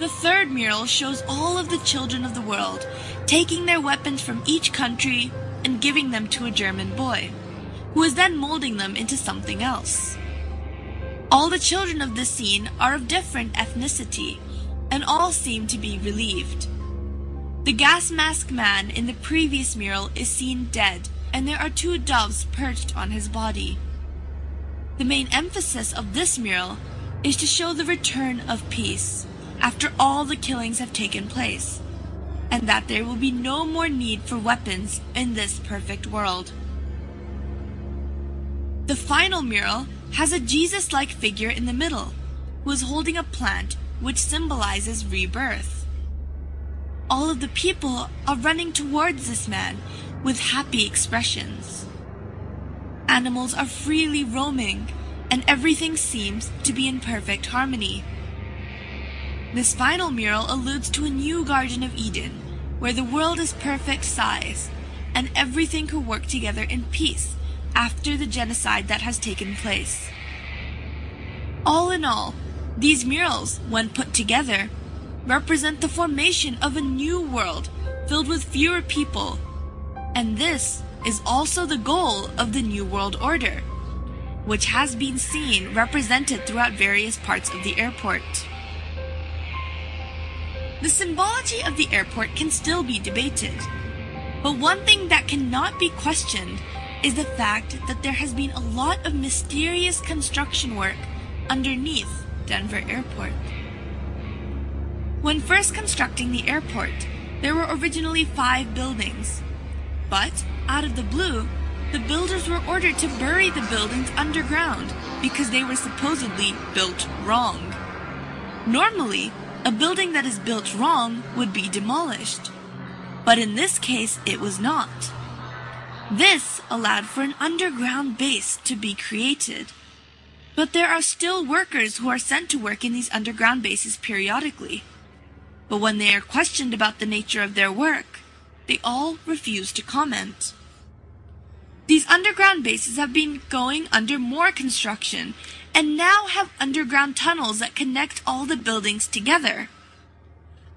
The third mural shows all of the children of the world taking their weapons from each country and giving them to a German boy, who is then molding them into something else. All the children of this scene are of different ethnicity, and all seem to be relieved. The gas mask man in the previous mural is seen dead, and there are 2 doves perched on his body. The main emphasis of this mural is to show the return of peace after all the killings have taken place, and that there will be no more need for weapons in this perfect world. The final mural has a Jesus-like figure in the middle, who is holding a plant which symbolizes rebirth. All of the people are running towards this man with happy expressions. Animals are freely roaming, and everything seems to be in perfect harmony. This final mural alludes to a new Garden of Eden, where the world is perfect size, and everything could work together in peace after the genocide that has taken place. All in all, these murals, when put together, represent the formation of a new world filled with fewer people, and this is also the goal of the New World Order, which has been seen represented throughout various parts of the airport. The symbology of the airport can still be debated, but one thing that cannot be questioned is the fact that there has been a lot of mysterious construction work underneath Denver Airport. When first constructing the airport, there were originally 5 buildings, but out of the blue, the builders were ordered to bury the buildings underground because they were supposedly built wrong. Normally, a building that is built wrong would be demolished, but in this case it was not. This allowed for an underground base to be created. But there are still workers who are sent to work in these underground bases periodically. But when they are questioned about the nature of their work, they all refuse to comment. These underground bases have been going under more construction and now have underground tunnels that connect all the buildings together.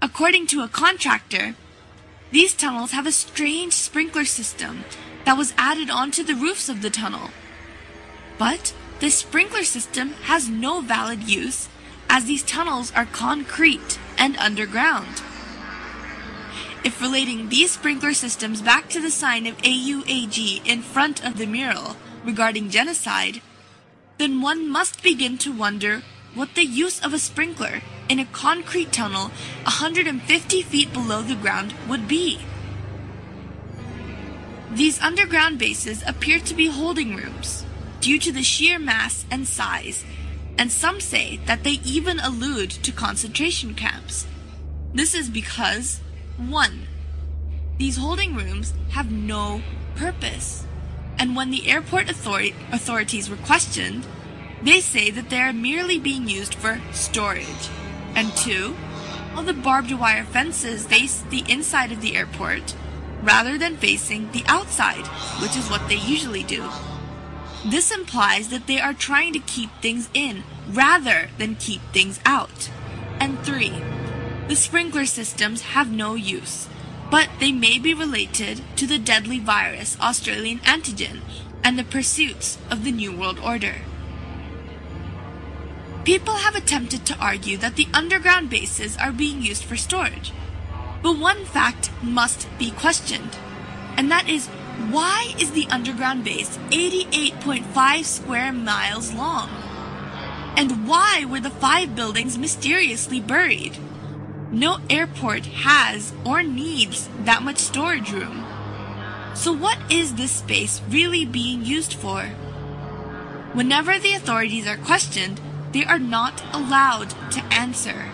According to a contractor, these tunnels have a strange sprinkler system that was added onto the roofs of the tunnel. But this sprinkler system has no valid use, as these tunnels are concrete and underground. If relating these sprinkler systems back to the sign of AUAG in front of the mural regarding genocide, then one must begin to wonder what the use of a sprinkler in a concrete tunnel 150 feet below the ground would be. These underground bases appear to be holding rooms due to the sheer mass and size, and some say that they even allude to concentration camps. This is because, 1. These holding rooms have no purpose, and when the airport authorities were questioned, they say that they are merely being used for storage. And 2, all the barbed wire fences face the inside of the airport rather than facing the outside, which is what they usually do. This implies that they are trying to keep things in rather than keep things out. And 3, the sprinkler systems have no use, but they may be related to the deadly virus Australian antigen and the pursuits of the New World Order. People have attempted to argue that the underground bases are being used for storage, but one fact must be questioned, and that is, why is the underground base 88.5 square miles long? And why were the 5 buildings mysteriously buried? No airport has or needs that much storage room. So what is this space really being used for? Whenever the authorities are questioned, they are not allowed to answer.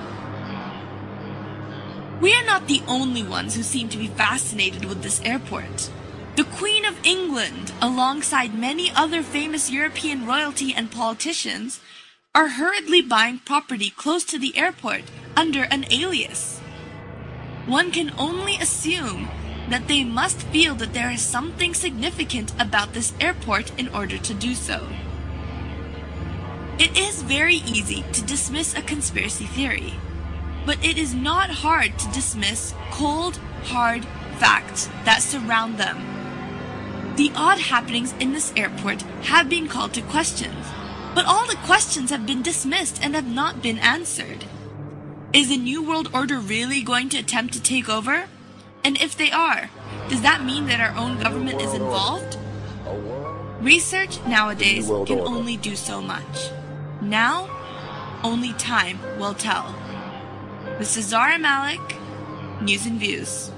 We are not the only ones who seem to be fascinated with this airport. The Queen of England, alongside many other famous European royalty and politicians, are hurriedly buying property close to the airport under an alias. One can only assume that they must feel that there is something significant about this airport in order to do so. It is very easy to dismiss a conspiracy theory, but it is not hard to dismiss cold, hard facts that surround them. The odd happenings in this airport have been called to questions, but all the questions have been dismissed and have not been answered. Is the New World Order really going to attempt to take over? And if they are, does that mean that our own government is involved? Research nowadays can only do so much. Now, only time will tell. This is Zara Malik, News and Views.